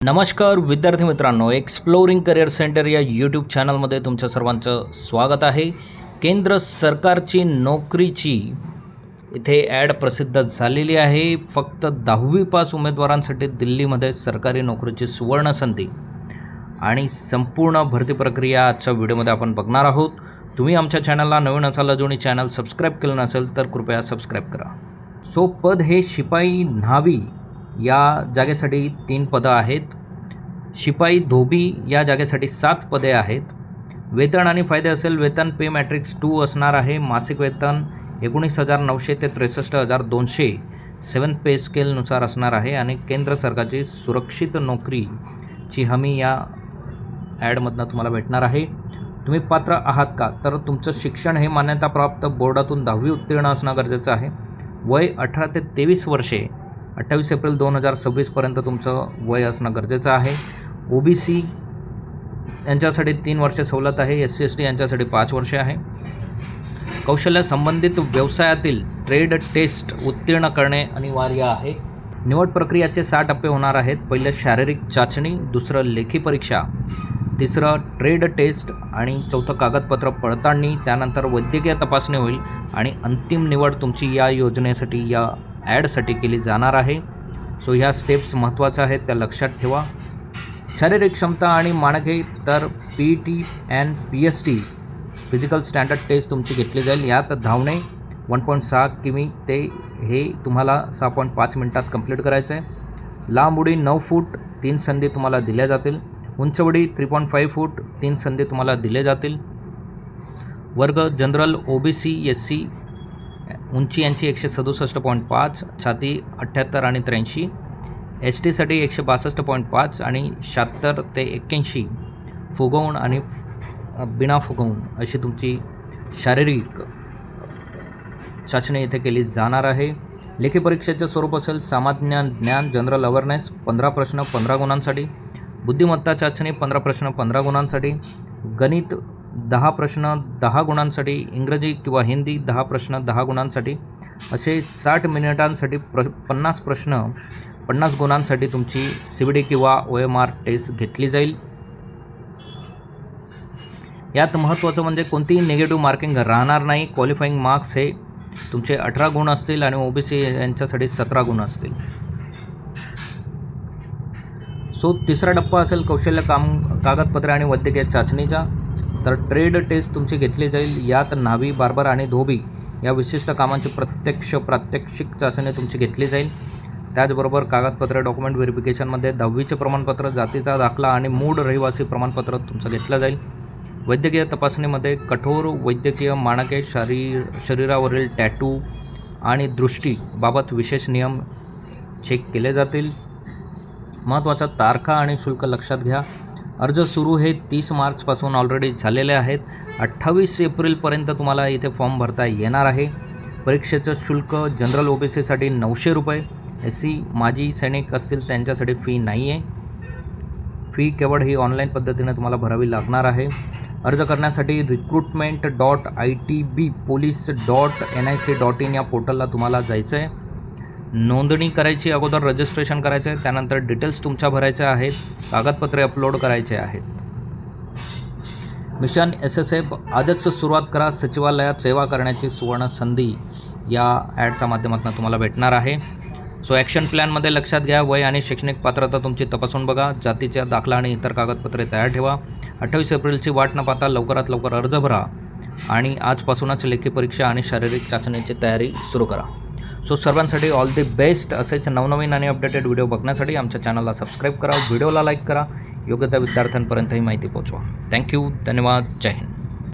नमस्कार विद्यार्थी मित्रांनो, एक्सप्लोरिंग करिअर सेंटर या यूट्यूब चॅनलमध्ये तुमच्या सर्वांचं स्वागत आहे। केंद्र सरकारची नोकरीची इथे ॲड प्रसिद्ध झालेली आहे। फक्त 10वी पास उमेदवारांसाठी दिल्लीमध्ये सरकारी नोकरीची सुवर्ण संधी आणि संपूर्ण भरती प्रक्रिया आजच्या व्हिडिओमध्ये आपण बघणार आहोत। तुम्ही आमच्या चॅनलला नवीन असाल, अजूनही चॅनल सबस्क्राईब केलं नसेल तर कृपया सबस्क्राईब करा। पद हे शिपाई न्हावी या जागेसाठी 3 पदं आहेत। शिपाई धोबी या जागेसाठी 7 पदे आहेत। वेतन आणि फायदे असेल, वेतन पे मॅट्रिक्स 2 असणार आहे। मासिक वेतन 19,900 ते 63,200 7th पे स्केलनुसार असणार आहे आणि केंद्र सरकारची सुरक्षित नोकरीची हमी या ॲडमधनं तुम्हाला भेटणार आहे। तुम्ही पात्र आहात का? तर तुमचं शिक्षण हे मान्यताप्राप्त बोर्डातून 10वी उत्तीर्ण असणं गरजेचं आहे। वय 18 ते 23 वर्षे, 28 एप्रिल 2026 पर्यंत तुमचं वय असणं गरजेचं आहे। OBC यांच्यासाठी 3 वर्षे सवलत आहे। SC ST यांच्यासाठी 5 वर्षे आहे। कौशल्य संबंधित व्यवसायातील ट्रेड टेस्ट उत्तीर्ण करणे अनिवार्य आहे। निवड प्रक्रियाचे 6 टप्पे होणार आहेत। पहिलं शारीरिक चाचणी, दुसरं लेखी परीक्षा, तिसरं ट्रेड टेस्ट आणि चौथं कागदपत्र पडताळणी, त्यानंतर वैद्यकीय तपासणी होईल आणि अंतिम निवड तुमची या योजनेसाठी या ॲडसाठी केली जाणार आहे। ह्या स्टेप्स महत्त्वाच्या आहेत, त्या लक्षात ठेवा। शारीरिक क्षमता आणि मानके तर PET and PST physical standard test तुमची घेतली जाईल। यात धावणे 1.6 किमी ते हे तुम्हाला 6.5 मिनिटात कंप्लीट करायचं आहे। लांब उडी 9 फूट 3 संधी तुम्हाला दिल्या जातील। उंच उडी 3.5 फूट 3 संधी तुम्हाला दिले जातील। वर्ग जनरल, OBC, SC उंची यांची 167.5, छाती 78 आणि 83, ST साठी 162.5 आणि 76 ते 81, फुगवून आणि बिना फुगवून अशी तुमची शारीरिक चाचणी इथे केली जाणार आहे। लेखी परीक्षेचे स्वरूप असेल सामान्य ज्ञान, जनरल अवेअरनेस 15 प्रश्न 15 गुणांसाठी, बुद्धिमत्ता चाचणी 15 प्रश्न 15 गुणांसाठी, गणित 10 प्रश्न 10 गुणांसाठी, इंग्रजी किंवा हिंदी 10 प्रश्न 10 गुणांसाठी, असे 60 मिनिटांसाठी 50 प्रश्न 50 गुणांसाठी तुमची CBD किंवा OMR टेस्ट घेतली जाईल। यात महत्त्वाचं म्हणजे कोणतीही निगेटिव्ह मार्किंग राहणार नाही। क्वालिफाईंग मार्क्स हे तुमचे 18 गुण असतील आणि OBC यांच्यासाठी 17 गुण असतील। तिसरा टप्पा असेल कौशल्य कागदपत्रे आणि वैद्यकीय चाचणीचा। तर ट्रेड टेस्ट तुमची घेतली जाईल। यात न्हावी, बार्बर आणि धोबी या विशिष्ट कामांची प्रात्यक्षिक चाचणी तुमची घेतली जाईल। त्याचबरोबर कागदपत्रे डॉक्युमेंट व्हेरिफिकेशनमध्ये 10वीचे प्रमाणपत्र, जातीचा दाखला आणि मूळ रहिवासी प्रमाणपत्र तुमचं घेतलं जाईल। वैद्यकीय तपासणीमध्ये कठोर वैद्यकीय मानके, शरीरावरील टॅटू आणि दृष्टीबाबत विशेष नियम चेक केले जातील। महत्त्वाच्या तारखा आणि शुल्क लक्षात घ्या। अर्ज सुरू हे 30 मार्चपासून ऑलरेडी झालेले आहेत। 28 एप्रिलपर्यंत तुम्हाला इथे फॉर्म भरता येणार आहे। परीक्षेचं शुल्क जनरल OBC साठी 900 रुपये, SC माजी सैनिक असतील त्यांच्यासाठी फी नाही आहे। फी केवळ ही ऑनलाईन पद्धतीने तुम्हाला भरावी लागणार आहे। अर्ज करण्यासाठी recruitment.itbpolice.nic.in या पोर्टलला तुम्हाला जायचं आहे। नोंदणी करायची, अगोदर रजिस्ट्रेशन करायचं आहे, त्यानंतर डिटेल्स तुमच्या भरायच्या आहेत, कागदपत्रे अपलोड करायचे आहेत। मिशन SSF आजच सुरुवात करा, सचिवालयात सेवा करण्याची सुवर्ण संधी या ॲडच्या माध्यमातून तुम्हाला भेटणार आहे। ॲक्शन प्लॅनमध्ये लक्षात घ्या, वय आणि शैक्षणिक पात्रता तुमची तपासून बघा, जातीचा दाखला आणि इतर कागदपत्रे तयार ठेवा। 28 एप्रिलची वाट न पाहता लवकरात लवकर अर्ज भरा आणि आजपासूनच लेखी परीक्षा आणि शारीरिक चाचणीची तयारी सुरू करा। सर्वांसाठी ऑल दी बेस्ट। असेच नवनवीन आणि अपडेटेड व्हिडिओ बघण्यासाठी आमच्या चॅनलला सबस्क्राईब करा, व्हिडिओला लाईक करा, योग्य त्या विद्यार्थ्यांपर्यंत ही माहिती पोहोचवा। थँक्यू, धन्यवाद, जय हिंद।